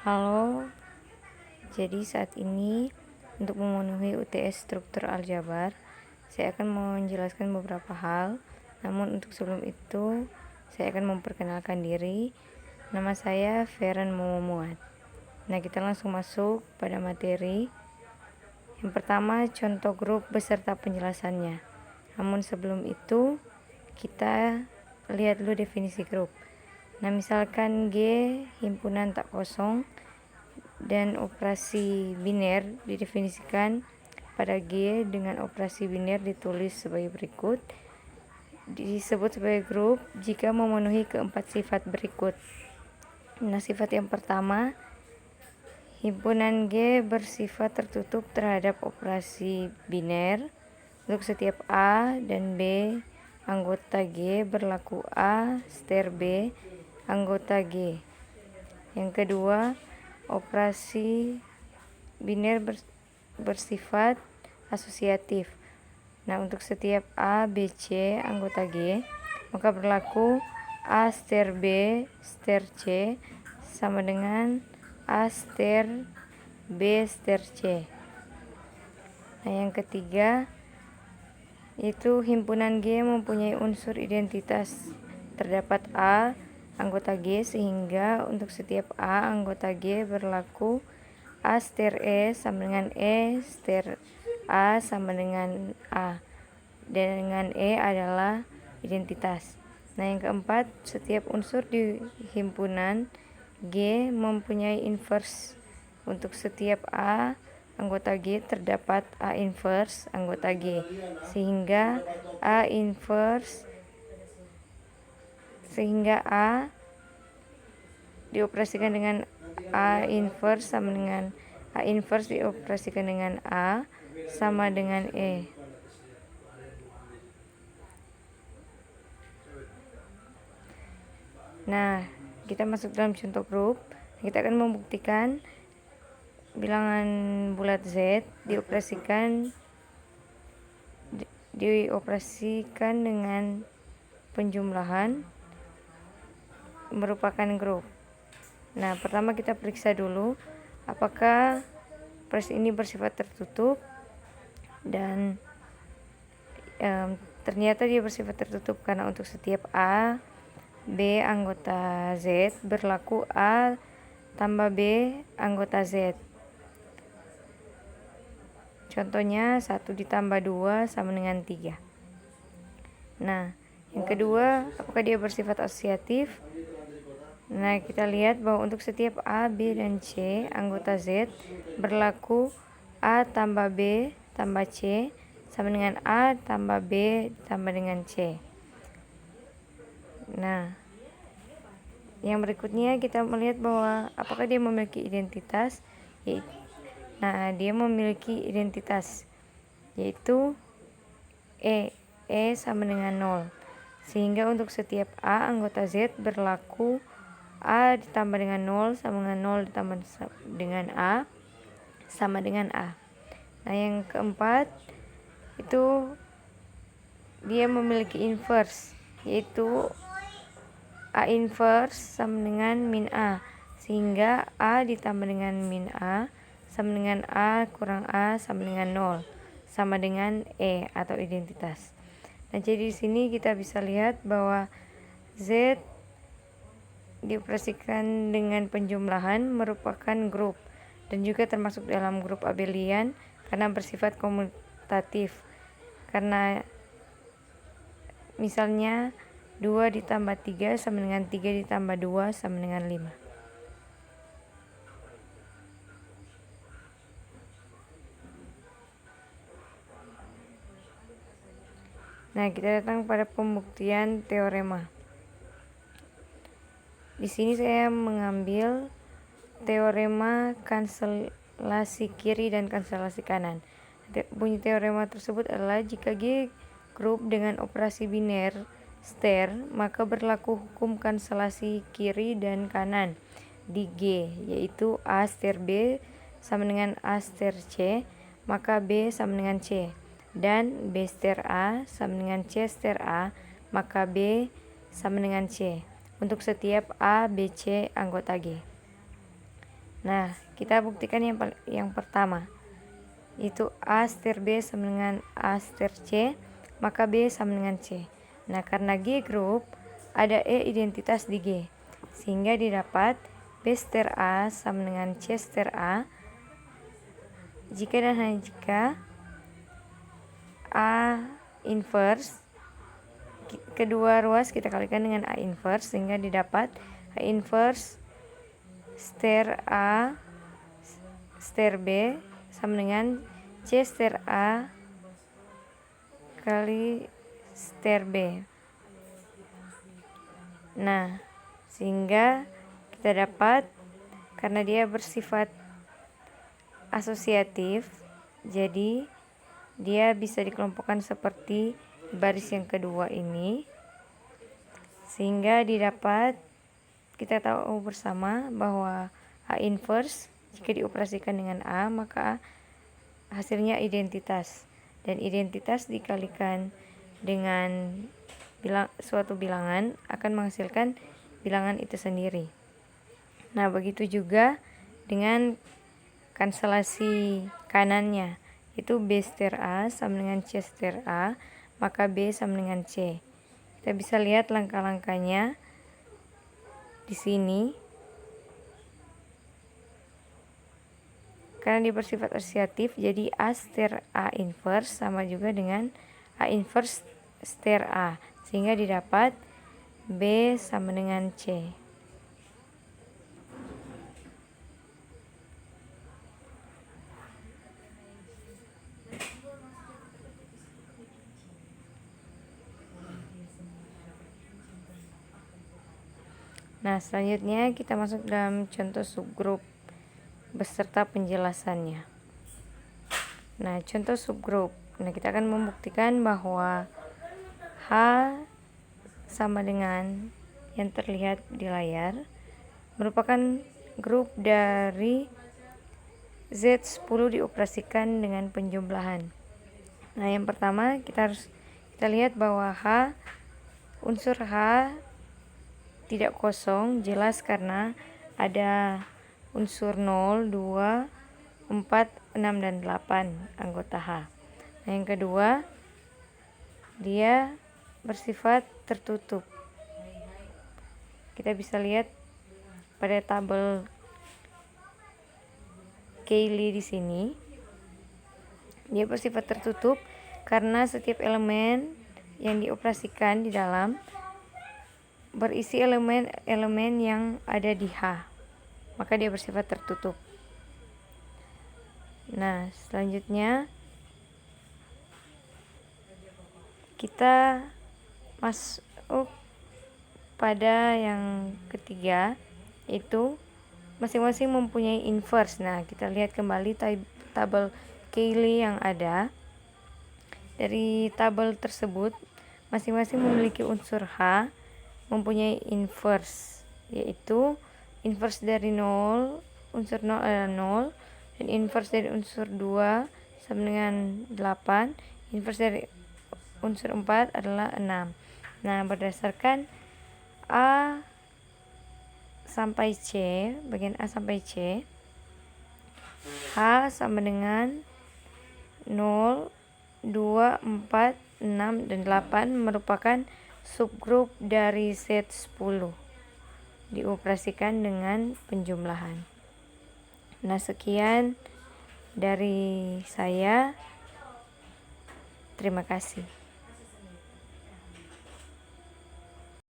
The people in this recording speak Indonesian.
Halo, jadi saat ini untuk memenuhi UTS struktur aljabar, saya akan menjelaskan beberapa hal. Namun untuk sebelum itu, saya akan memperkenalkan diri. Nama saya Feren Momomuad. Nah, kita langsung masuk pada materi. Yang pertama, contoh grup beserta penjelasannya. Namun sebelum itu, kita lihat dulu definisi grup. Nah, misalkan G himpunan tak kosong dan operasi biner didefinisikan pada G dengan operasi biner ditulis sebagai berikut. Disebut sebagai grup jika memenuhi keempat sifat berikut. Nah, sifat yang pertama, himpunan G bersifat tertutup terhadap operasi biner. Untuk setiap A dan B anggota G berlaku A ster B anggota G. Yang kedua, operasi biner bersifat asosiatif. Nah, untuk setiap A, B, C anggota G, maka berlaku A ster B ster C sama dengan A ster B ster C. Nah, yang ketiga, yaitu himpunan G mempunyai unsur identitas. Terdapat A anggota G sehingga untuk setiap A anggota G berlaku A ster E sama dengan E ster A sama dengan A. Dengan E adalah identitas. Nah, yang keempat, setiap unsur di himpunan G mempunyai inverse. Untuk setiap A anggota G terdapat A inverse anggota G, sehingga A dioperasikan dengan A inverse sama dengan A inverse dioperasikan dengan A sama dengan E. Nah, kita masuk dalam contoh grup. Kita akan membuktikan bilangan bulat Z dioperasikan dengan penjumlahan merupakan grup. Nah, pertama kita periksa dulu apakah operasi ini bersifat tertutup, dan ternyata dia bersifat tertutup karena untuk setiap A, B anggota Z berlaku A tambah B anggota Z. Contohnya 1 ditambah 2 sama dengan 3. Nah, yang kedua, apakah dia bersifat asosiatif? Nah, kita lihat bahwa untuk setiap A, B, dan C anggota Z berlaku A tambah B tambah C sama dengan A tambah B tambah dengan C. Nah, yang berikutnya kita melihat bahwa apakah dia memiliki identitas. Nah, dia memiliki identitas yaitu E sama dengan 0. Sehingga untuk setiap A anggota Z berlaku A ditambah dengan 0 sama dengan 0 ditambah dengan A sama dengan A. Nah, yang keempat itu dia memiliki inverse, yaitu A inverse sama dengan min A, sehingga A ditambah dengan min A sama dengan A kurang A sama dengan 0 sama dengan E atau identitas. Nah, jadi di sini kita bisa lihat bahwa Z dioperasikan dengan penjumlahan merupakan grup dan juga termasuk dalam grup abelian karena bersifat komutatif. Karena misalnya 2 ditambah 3 sama dengan 3 ditambah 2 sama dengan 5. Nah, kita datang pada pembuktian teorema. Di sini saya mengambil teorema kanselasi kiri dan kanselasi kanan. Bunyi teorema tersebut adalah jika G grup dengan operasi biner ster, maka berlaku hukum kanselasi kiri dan kanan di G, yaitu A ster B sama dengan A ster C, maka B sama dengan C, dan B ster A sama dengan C ster A, maka B sama dengan C untuk setiap A, B, C anggota G. Nah, kita buktikan yang pertama, itu A setir B sama dengan A setir C, maka B sama dengan C. Nah, karena G grup, ada E identitas di G, sehingga didapat B setir A sama dengan C setir A, jika dan hanya jika A inverse, kedua ruas kita kalikan dengan A inverse, sehingga didapat A inverse setir A setir B sama dengan C setir A kali setir B. Nah, sehingga kita dapat, karena dia bersifat asosiatif, jadi dia bisa dikelompokkan seperti baris yang kedua ini, sehingga didapat, kita tahu bersama bahwa A inverse jika dioperasikan dengan A, maka hasilnya identitas, dan identitas dikalikan dengan suatu bilangan akan menghasilkan bilangan itu sendiri. Nah, begitu juga dengan kanselasi kanannya, itu B setir A sama dengan C setir A, maka B sama dengan C. Kita bisa lihat langkah-langkahnya di sini. Karena dia bersifat asosiatif, jadi A setir A inverse sama juga dengan A inverse setir A, sehingga didapat B sama dengan C. Nah, selanjutnya kita masuk dalam contoh subgrup beserta penjelasannya. Nah, contoh subgrup. Nah, kita akan membuktikan bahwa H sama dengan yang terlihat di layar merupakan grup dari Z10 dioperasikan dengan penjumlahan. Nah, yang pertama kita lihat bahwa unsur H tidak kosong, jelas karena ada unsur 0, 2, 4, 6, dan 8 anggota H. Nah, yang kedua, dia bersifat tertutup. Kita bisa lihat pada tabel Cayley di sini, dia bersifat tertutup karena setiap elemen yang dioperasikan di dalam berisi elemen-elemen yang ada di H, maka dia bersifat tertutup. Nah, selanjutnya kita masuk pada yang ketiga, itu masing-masing mempunyai inverse. Nah, kita lihat kembali tabel Cayley yang ada. Dari tabel tersebut, masing-masing memiliki unsur H mempunyai inverse, yaitu inverse dari 0, unsur 0 adalah 0, dan inverse dari unsur 2 sama dengan 8, inverse dari unsur 4 adalah 6. Nah, berdasarkan A sampai C, bagian A sampai C, H sama dengan 0, 2, 4, 6, dan 8 merupakan subgrup dari Z10 dioperasikan dengan penjumlahan. Nah, sekian dari saya. Terima kasih.